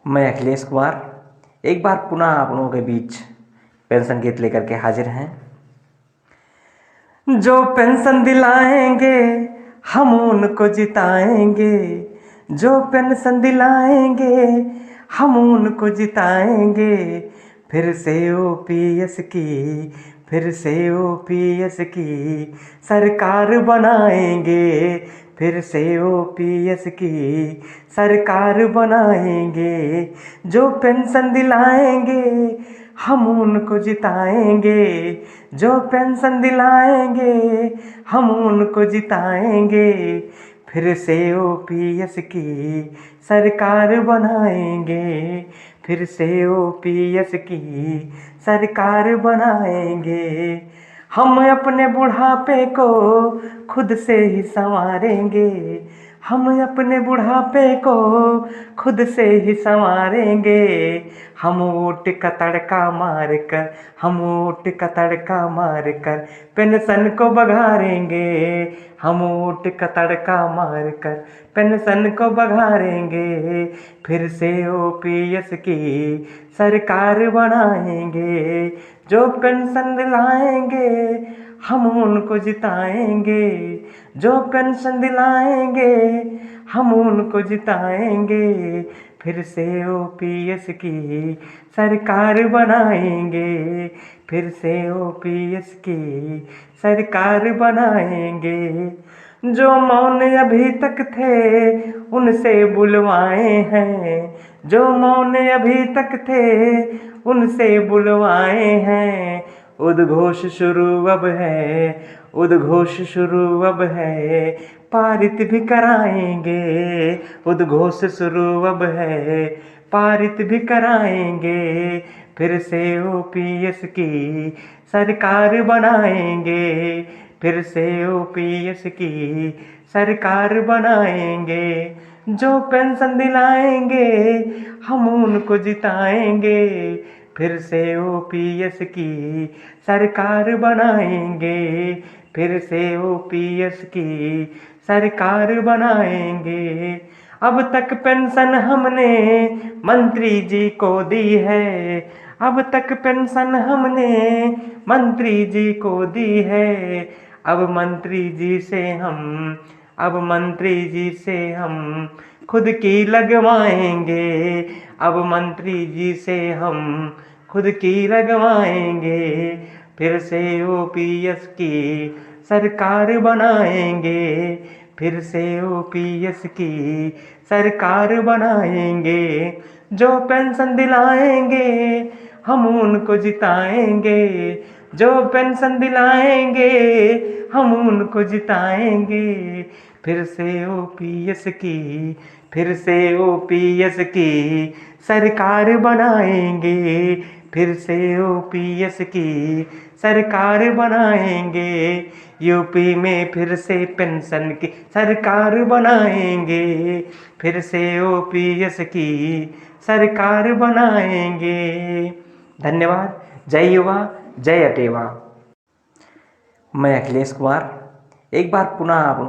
मैं अखिलेश कुमार एक बार पुनः आप लोगों के बीच पेंशन गीत लेकर के हाजिर हैं। जो पेंशन दिलाएंगे हम उनको जिताएंगे, जो पेंशन दिलाएंगे हम उनको जिताएंगे। फिर से ओपीएस की, फिर से ओपीएस की सरकार बनाएंगे, फिर से ओपीएस की सरकार बनाएंगे। जो पेंशन दिलाएंगे हम उनको जिताएंगे, जो पेंशन दिलाएंगे हम उनको जिताएंगे। फिर से ओपीएस की सरकार बनाएंगे, फिर से ओपीएस की सरकार बनाएंगे। हम अपने बुढ़ापे को खुद से ही संवारेंगे, हम अपने बुढ़ापे को खुद से ही संवारेंगे। हम वोट का तड़का मार कर, हम वोट का तड़का मार कर पेंशन को बघारेंगे, हम वोट का तड़का मार कर पेंशन को बघारेंगे। फिर से ओपीएस की सरकार बनाएंगे, जो पेंशन दिलाएंगे हम उनको जिताएंगे, जो पेंशन दिलाएंगे हम उनको जिताएंगे। फिर से ओपीएस की सरकार बनाएंगे, फिर से ओपीएस की सरकार बनाएंगे। जो मौन अभी तक थे उनसे बुलवाए हैं, जो मौन अभी तक थे उनसे बुलवाए हैं। उद्घोष शुरू अब है, उद्घोष शुरू अब है, पारित भी कराएंगे। उद्घोष शुरू अब है, पारित भी कराएंगे। फिर से ओपीएस की सरकार बनाएंगे, फिर से ओपीएस की सरकार बनाएंगे। जो पेंशन दिलाएंगे हम उनको जिताएंगे, फिर से ओपीएस की सरकार बनाएंगे, फिर से ओपीएस की सरकार बनाएंगे। अब तक पेंशन हमने मंत्री जी को दी है, अब तक पेंशन हमने मंत्री जी को दी है। अब मंत्री जी से हम, अब मंत्री जी से हम खुद की लगवाएंगे, अब मंत्री जी से हम खुद की लगवाएंगे। फिर से ओपीएस की सरकार बनाएंगे, फिर से ओपीएस की सरकार बनाएंगे। जो पेंशन दिलाएंगे हम उनको जिताएंगे, जो पेंशन दिलाएंगे हम उनको जिताएंगे। फिर से ओपीएस की, फिर से ओपीएस की सरकार बनाएंगे, फिर से ओपीएस की सरकार बनाएंगे। यूपी में फिर से पेंशन की सरकार बनाएंगे, फिर से ओपीएस की सरकार बनाएंगे। धन्यवाद। जय युवा, जय अटेवा। मैं अखिलेश कुमार एक बार पुनः आप